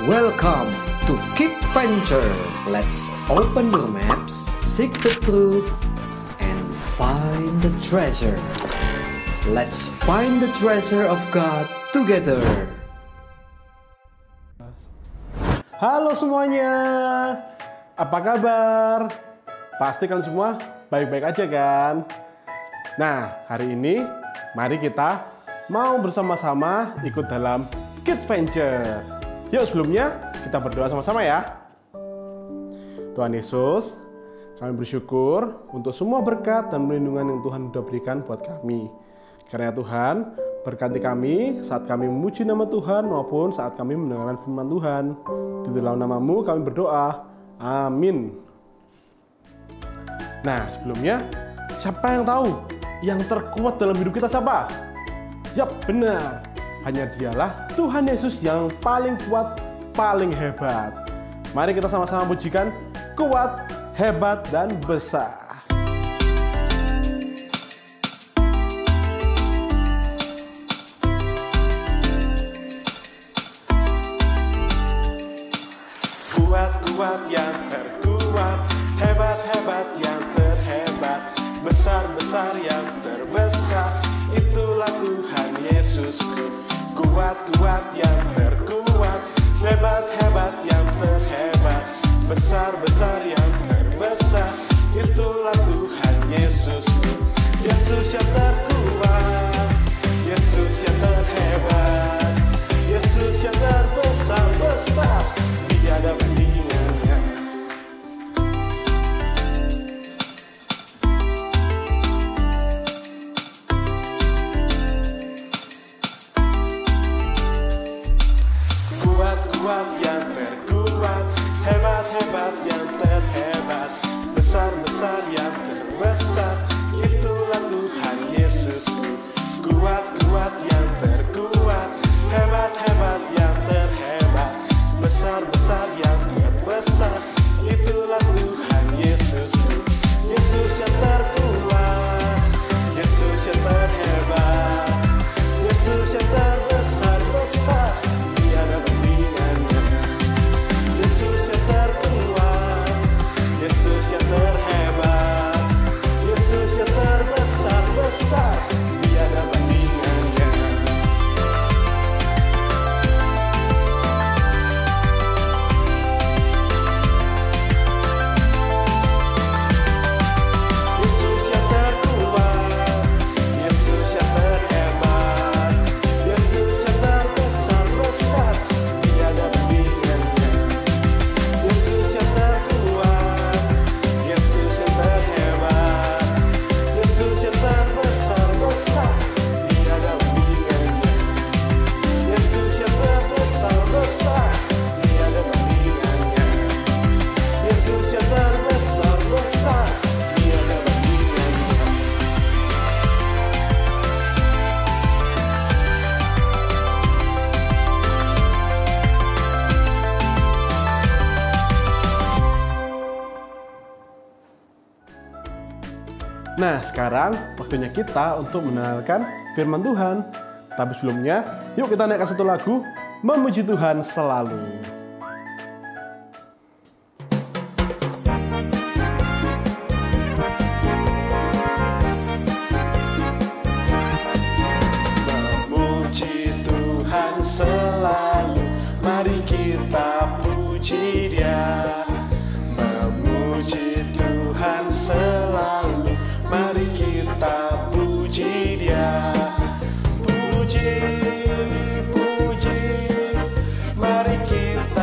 Welcome to Keep Venture. Let's open your maps, seek the truth, and find the treasure. Let's find the treasure of God together. Halo semuanya, apa kabar? Pasti kalian semua baik-baik aja kan? Nah, hari ini mari kita mau bersama-sama ikut dalam Keep Venture. Yuk sebelumnya kita berdoa sama-sama ya. Tuhan Yesus, kami bersyukur untuk semua berkat dan perlindungan yang Tuhan sudah berikan buat kami. Karena Tuhan, berkati kami saat kami memuji nama Tuhan maupun saat kami mendengarkan firman Tuhan. Di dalam nama-Mu kami berdoa. Amin. Nah, sebelumnya, siapa yang tahu yang terkuat dalam hidup kita siapa? Yap, benar. Hanya dialah Tuhan Yesus yang paling kuat, paling hebat. Mari kita sama-sama pujikan kuat, hebat, dan besar. Kuat-kuat yang terkuat, hebat-hebat yang terhebat, besar-besar yang terbesar, itulah Tuhan Yesusku. Kuat-kuat yang terkuat, hebat-hebat yang terhebat, besar-besar yang terbesar, itulah Tuhan Yesusku. Yesus yang terkuat, Yesus yang terhebat, Yesus yang terbesar-besar, tiada bandingannya. Kuat yang terkuat, hebat-hebat yang terhebat, besar-besar yang terbesar, itulah Tuhan Yesusku. Kuat-kuat yang terkuat, hebat-hebat yang terhebat, besar-besar yang terbesar, itulah Tuhan Yesusku. Yesus yang terkuat, Yesus yang terhebat, Yesus yang terbesar-besar, tiada bandingannya. Yesus yang terkuat, Yesus yang terhebat, Yesus yang terbesar-besar, tiada bandingannya. Yesus yang terkuat, Yesus yang terhebat, Yesus yang terbesar-besar, tiada bandingannya. Yesus yang terkuat, Yesus yang terhebat, Yesus yang terbesar-besar, tiada bandingannya. Yesus yang terbesar-besar, tiada bandingannya. Yesus yang terbesar-besar, tiada bandingannya. Nah, sekarang waktunya kita untuk mendengarkan firman Tuhan. Tapi sebelumnya, yuk kita naikkan satu lagu, Memuji Tuhan Selalu. Memuji Tuhan selalu, mari kita puji Dia. Memuji Tuhan selalu, mari kita puji Dia. Puji, puji, mari kita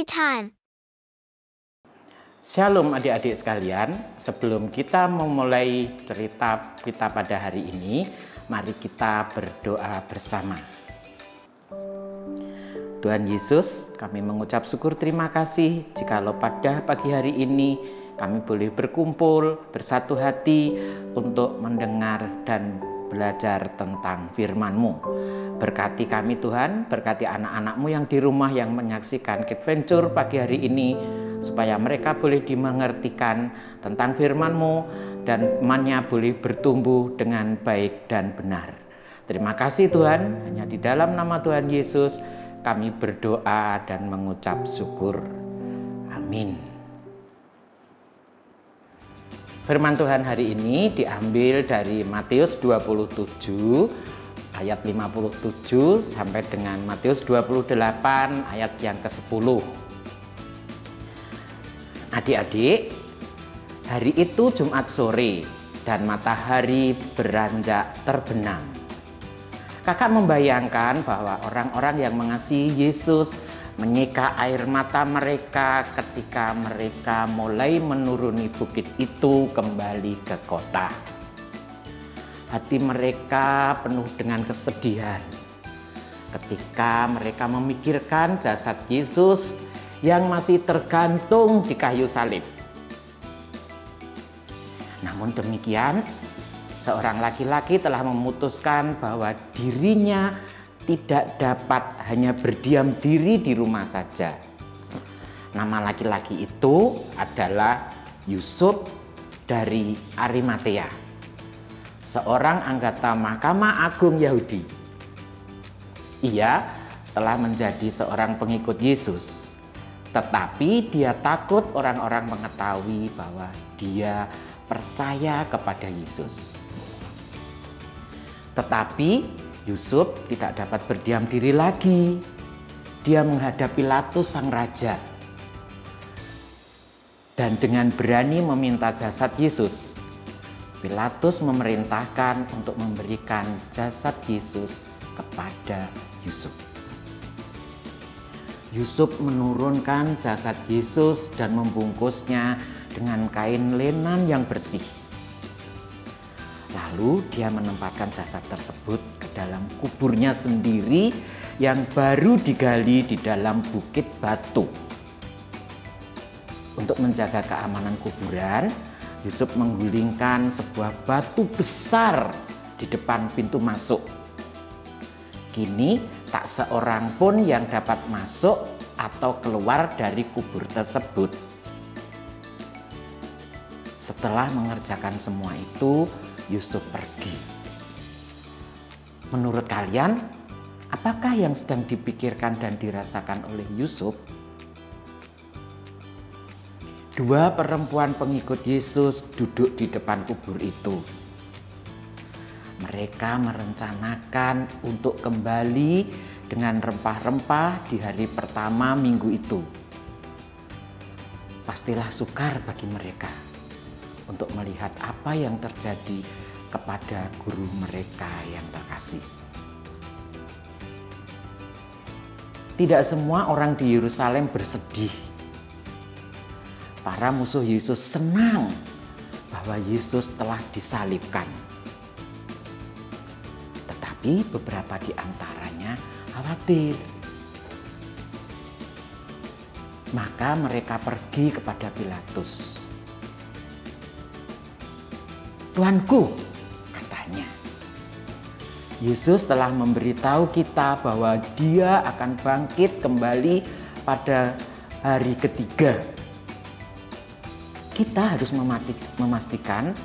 Story time. Shalom adik-adik sekalian, sebelum kita memulai cerita kita pada hari ini, mari kita berdoa bersama. Tuhan Yesus, kami mengucap syukur terima kasih jikalau pada pagi hari ini kami boleh berkumpul bersatu hati untuk mendengar dan belajar tentang firman-Mu. Berkati kami Tuhan, berkati anak-anak-Mu yang di rumah yang menyaksikan Kids Venture pagi hari ini, supaya mereka boleh dimengertikan tentang firman-Mu dan imannya boleh bertumbuh dengan baik dan benar. Terima kasih Tuhan, hanya di dalam nama Tuhan Yesus kami berdoa dan mengucap syukur. Amin. Firman Tuhan hari ini diambil dari Matius 27 ayat 57 sampai dengan Matius 28 ayat yang ke-10. Adik-adik, hari itu Jumat sore dan matahari beranjak terbenam. Kakak membayangkan bahwa orang-orang yang mengasihi Yesus menyeka air mata mereka ketika mereka mulai menuruni bukit itu kembali ke kota. Hati mereka penuh dengan kesedihan ketika mereka memikirkan jasad Yesus yang masih tergantung di kayu salib. Namun demikian, seorang laki-laki telah memutuskan bahwa dirinya tidak dapat hanya berdiam diri di rumah saja. Nama laki-laki itu adalah Yusuf dari Arimatea, seorang anggota Mahkamah Agung Yahudi. Ia telah menjadi seorang pengikut Yesus, tetapi dia takut orang-orang mengetahui bahwa dia percaya kepada Yesus. Tetapi Yusuf tidak dapat berdiam diri lagi. Dia menghadap Pilatus sang raja. Dan dengan berani meminta jasad Yesus, Pilatus memerintahkan untuk memberikan jasad Yesus kepada Yusuf. Yusuf menurunkan jasad Yesus dan membungkusnya dengan kain lenan yang bersih. Lalu dia menempatkan jasad tersebut ke dalam kuburnya sendiri yang baru digali di dalam bukit batu. Untuk menjaga keamanan kuburan, Yusuf menggulingkan sebuah batu besar di depan pintu masuk. Kini tak seorang pun yang dapat masuk atau keluar dari kubur tersebut. Setelah mengerjakan semua itu, Yusuf pergi. Menurut kalian, apakah yang sedang dipikirkan dan dirasakan oleh Yusuf? Dua perempuan pengikut Yesus duduk di depan kubur itu. Mereka merencanakan untuk kembali dengan rempah-rempah di hari pertama minggu itu. Pastilah sukar bagi mereka untuk melihat apa yang terjadi kepada guru mereka yang terkasih. Tidak semua orang di Yerusalem bersedih. Para musuh Yesus senang bahwa Yesus telah disalibkan. Tetapi beberapa di antaranya khawatir. Maka mereka pergi kepada Pilatus. "Tuanku," katanya, "Yesus telah memberitahu kita bahwa Dia akan bangkit kembali pada hari ketiga. Kita harus memastikan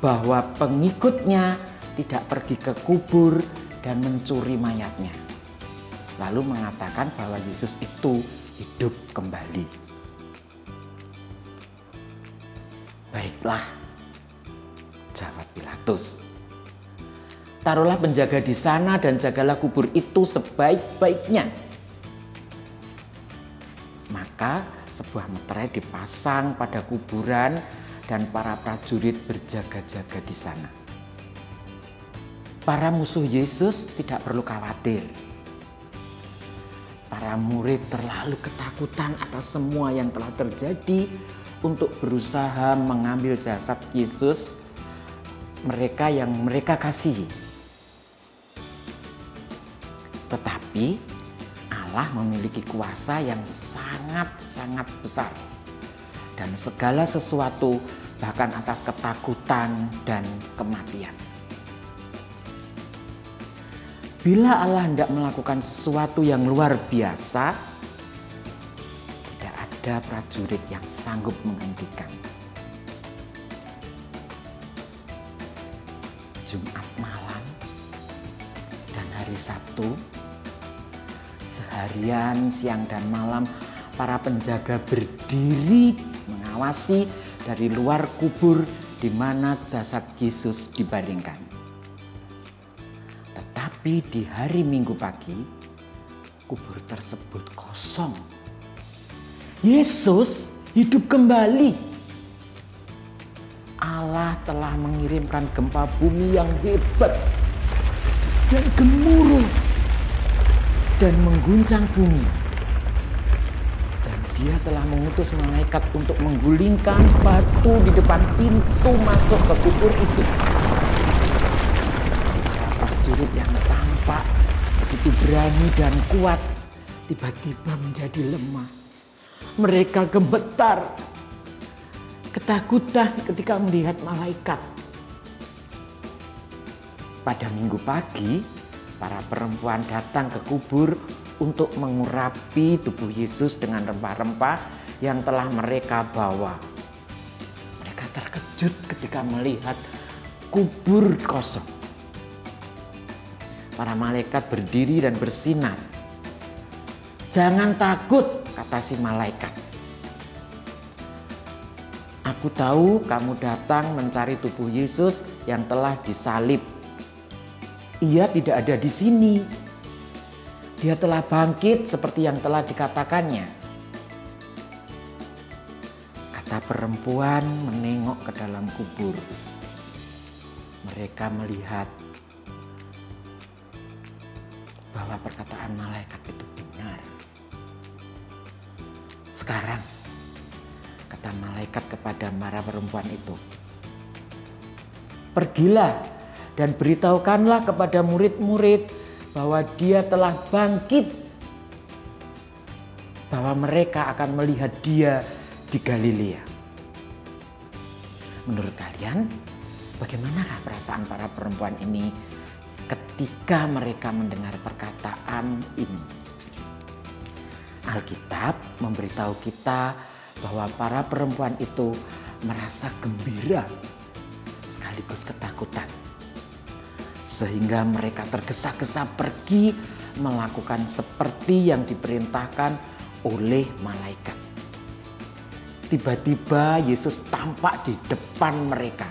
bahwa pengikutnya tidak pergi ke kubur dan mencuri mayatnya, lalu mengatakan bahwa Yesus itu hidup kembali." "Baiklah," jawab Pilatus. "Taruhlah penjaga di sana dan jagalah kubur itu sebaik-baiknya." Maka sebuah meterai dipasang pada kuburan dan para prajurit berjaga-jaga di sana. Para musuh Yesus tidak perlu khawatir. Para Para murid terlalu ketakutan atas semua yang telah terjadi untuk berusaha mengambil jasad Yesus, mereka yang mereka kasihi. Tetapi Allah memiliki kuasa yang sangat-sangat besar. Dan segala sesuatu, bahkan atas ketakutan dan kematian. Bila Allah hendak melakukan sesuatu yang luar biasa, tidak ada prajurit yang sanggup menghentikan. Jumat malam dan hari Sabtu, seharian siang dan malam para penjaga berdiri mengawasi dari luar kubur di mana jasad Yesus dibaringkan. Tetapi di hari Minggu pagi, kubur tersebut kosong. Yesus hidup kembali. Allah telah mengirimkan gempa bumi yang hebat dan gemuruh dan mengguncang bumi. Dan Dia telah mengutus malaikat untuk menggulingkan batu di depan pintu masuk ke kubur itu. Prajurit yang tampak begitu berani dan kuat tiba-tiba menjadi lemah. Mereka gemetar, ketakutan ketika melihat malaikat. Pada Minggu pagi, para perempuan datang ke kubur untuk mengurapi tubuh Yesus dengan rempah-rempah yang telah mereka bawa. Mereka terkejut ketika melihat kubur kosong. Para malaikat berdiri dan bersinar. "Jangan takut," kata si malaikat. "Aku tahu kamu datang mencari tubuh Yesus yang telah disalib. Ia tidak ada di sini. Dia telah bangkit seperti yang telah dikatakannya." Kata perempuan menengok ke dalam kubur. Mereka melihat bahwa perkataan malaikat itu benar. "Sekarang," kata malaikat kepada para perempuan itu, "pergilah dan beritahukanlah kepada murid-murid bahwa Dia telah bangkit, bahwa mereka akan melihat Dia di Galilea." Menurut kalian, bagaimanakah perasaan para perempuan ini ketika mereka mendengar perkataan ini? Alkitab memberitahu kita bahwa para perempuan itu merasa gembira sekaligus ketakutan. Sehingga mereka tergesa-gesa pergi melakukan seperti yang diperintahkan oleh malaikat. Tiba-tiba Yesus tampak di depan mereka.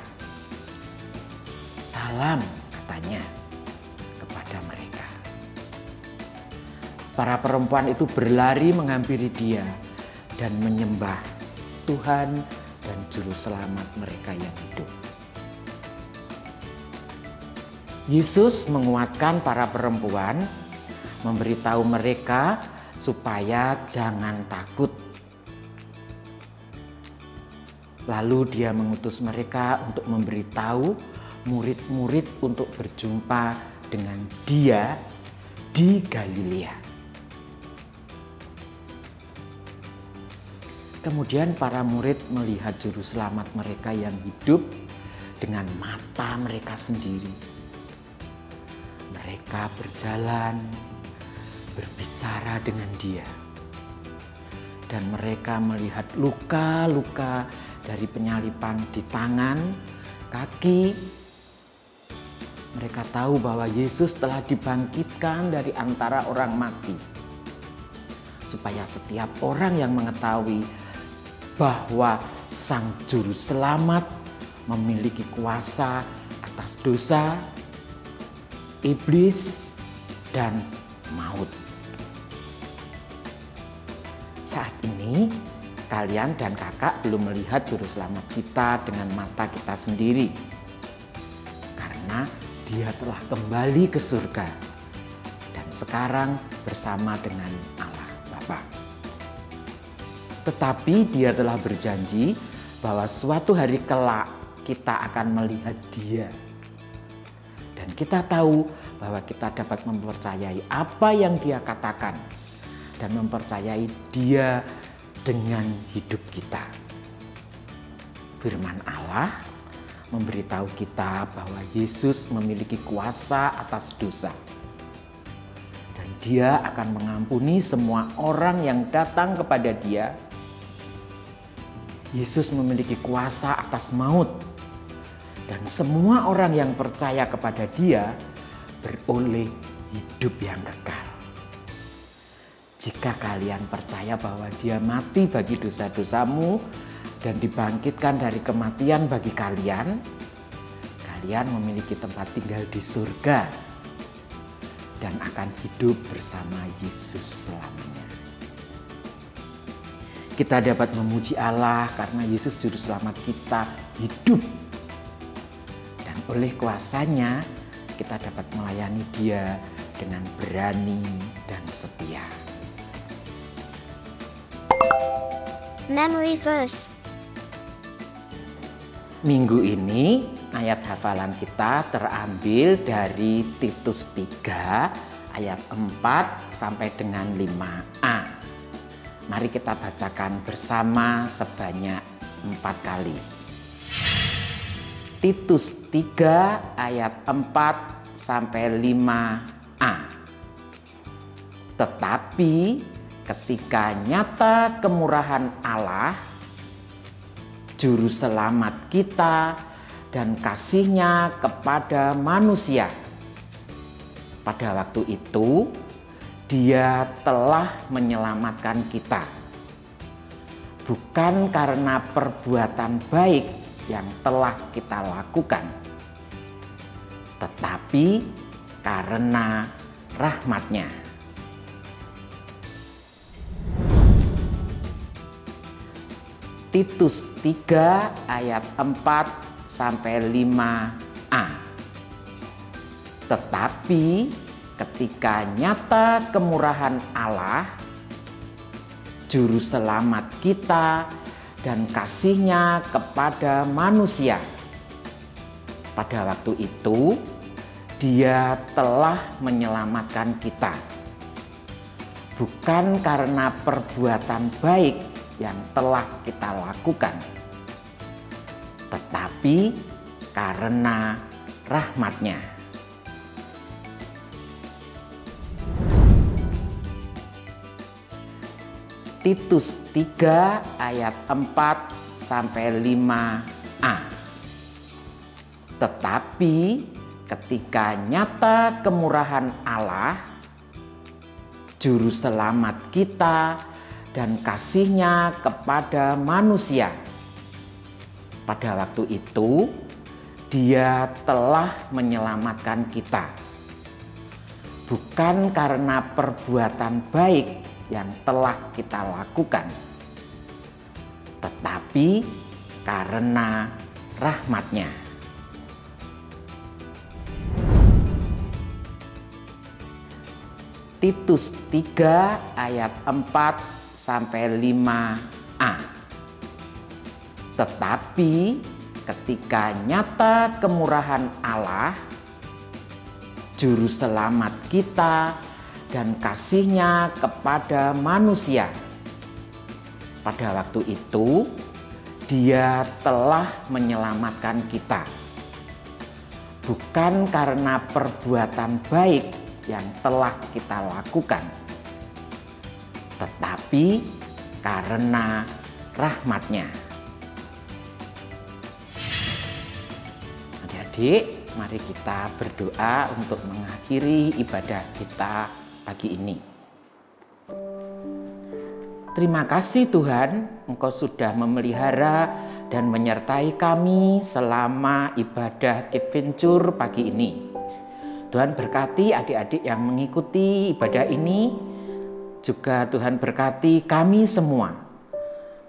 "Salam," katanya kepada mereka. Para perempuan itu berlari menghampiri Dia dan menyembah Tuhan dan Juru Selamat mereka yang hidup. Yesus menguatkan para perempuan, memberitahu mereka supaya jangan takut. Lalu Dia mengutus mereka untuk memberitahu murid-murid untuk berjumpa dengan Dia di Galilea. Kemudian para murid melihat Juru Selamat mereka yang hidup dengan mata mereka sendiri. Mereka berjalan, berbicara dengan Dia. Dan mereka melihat luka-luka dari penyalipan di tangan, kaki. Mereka tahu bahwa Yesus telah dibangkitkan dari antara orang mati. Supaya setiap orang yang mengetahui bahwa Sang Juru Selamat memiliki kuasa atas dosa, iblis, dan maut. Saat ini kalian dan kakak belum melihat Juru Selamat kita dengan mata kita sendiri. Karena Dia telah kembali ke surga dan sekarang bersama dengan Allah. Bapa. Tetapi Dia telah berjanji bahwa suatu hari kelak kita akan melihat Dia. Dan kita tahu bahwa kita dapat mempercayai apa yang Dia katakan dan mempercayai Dia dengan hidup kita. Firman Allah memberitahu kita bahwa Yesus memiliki kuasa atas dosa. Dan Dia akan mengampuni semua orang yang datang kepada Dia. Yesus memiliki kuasa atas maut. Dan semua orang yang percaya kepada Dia beroleh hidup yang kekal. Jika kalian percaya bahwa Dia mati bagi dosa-dosamu dan dibangkitkan dari kematian bagi kalian, kalian memiliki tempat tinggal di surga dan akan hidup bersama Yesus selamanya. Kita dapat memuji Allah karena Yesus Juru Selamat kita hidup. Dan oleh kuasa-Nya kita dapat melayani Dia dengan berani dan setia. Memory verse. Minggu ini ayat hafalan kita terambil dari Titus 3 ayat 4 sampai dengan 5a. Mari kita bacakan bersama sebanyak 4 kali. Titus 3 ayat 4 sampai 5a. Tetapi ketika nyata kemurahan Allah, Juru Selamat kita dan kasih-Nya kepada manusia, pada waktu itu Dia telah menyelamatkan kita, bukan karena perbuatan baik yang telah kita lakukan, tetapi karena rahmat-Nya. Titus 3 ayat 4 sampai 5a. Tetapi ketika nyata kemurahan Allah, Juru Selamat kita dan kasih-Nya kepada manusia, pada waktu itu Dia telah menyelamatkan kita, bukan karena perbuatan baik yang telah kita lakukan, tetapi karena rahmat-Nya. Titus 3 ayat 4 sampai 5a. Tetapi ketika nyata kemurahan Allah, Juru Selamat kita dan kasih-Nya kepada manusia, pada waktu itu Dia telah menyelamatkan kita, bukan karena perbuatan baik yang telah kita lakukan, tetapi karena rahmat-Nya. Titus 3 ayat 4 sampai 5a. Tetapi ketika nyata kemurahan Allah, Juru Selamat kita dan kasih-Nya kepada manusia, pada waktu itu Dia telah menyelamatkan kita, bukan karena perbuatan baik yang telah kita lakukan, tetapi karena rahmat-Nya. Adik-adik, mari kita berdoa untuk mengakhiri ibadah kita pagi ini. Terima kasih Tuhan, Engkau sudah memelihara dan menyertai kami selama ibadah Kids Venture pagi ini. Tuhan berkati adik-adik yang mengikuti ibadah ini, juga Tuhan berkati kami semua,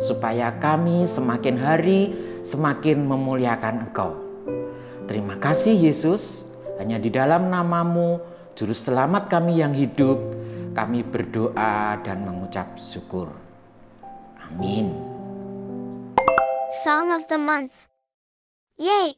supaya kami semakin hari semakin memuliakan Engkau. Terima kasih Yesus, hanya di dalam nama-Mu, Juru Selamat kami yang hidup, kami berdoa dan mengucap syukur. Amin. Song of the month. Yay!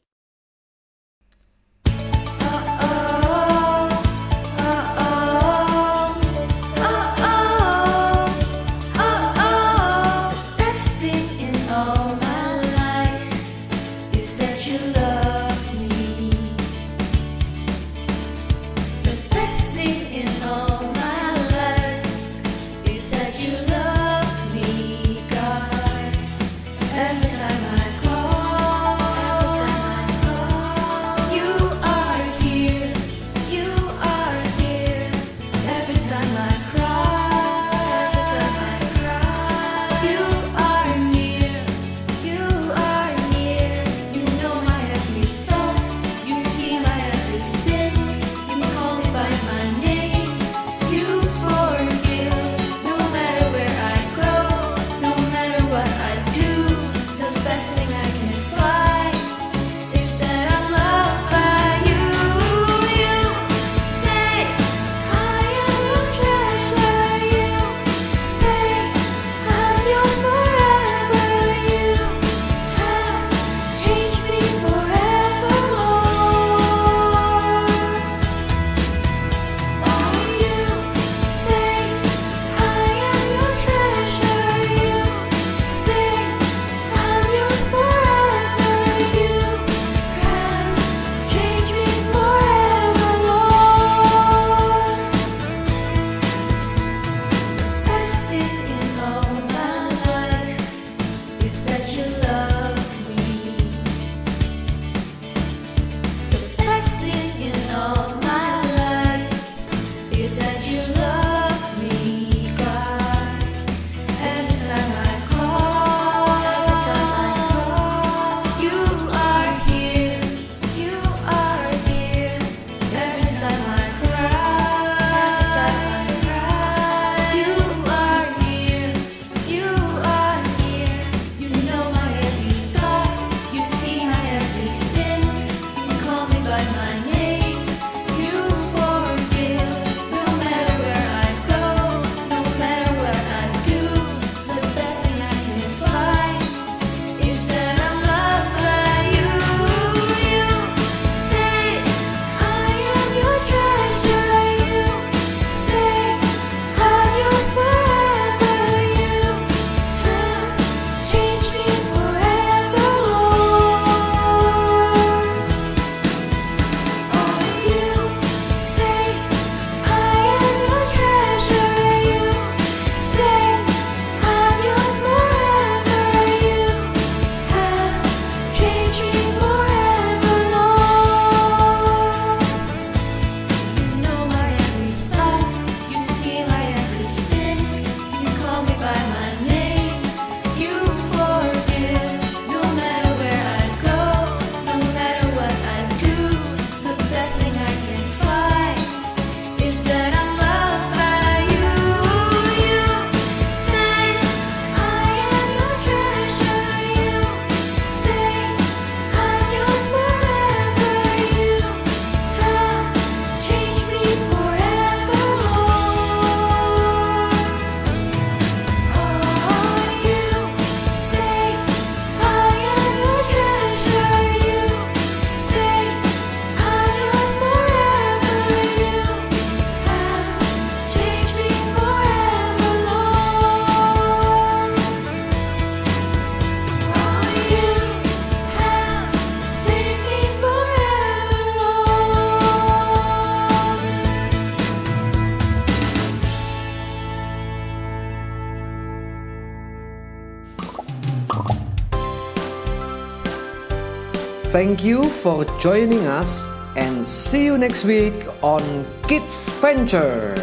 Thank you for joining us and see you next week on Kids Venture.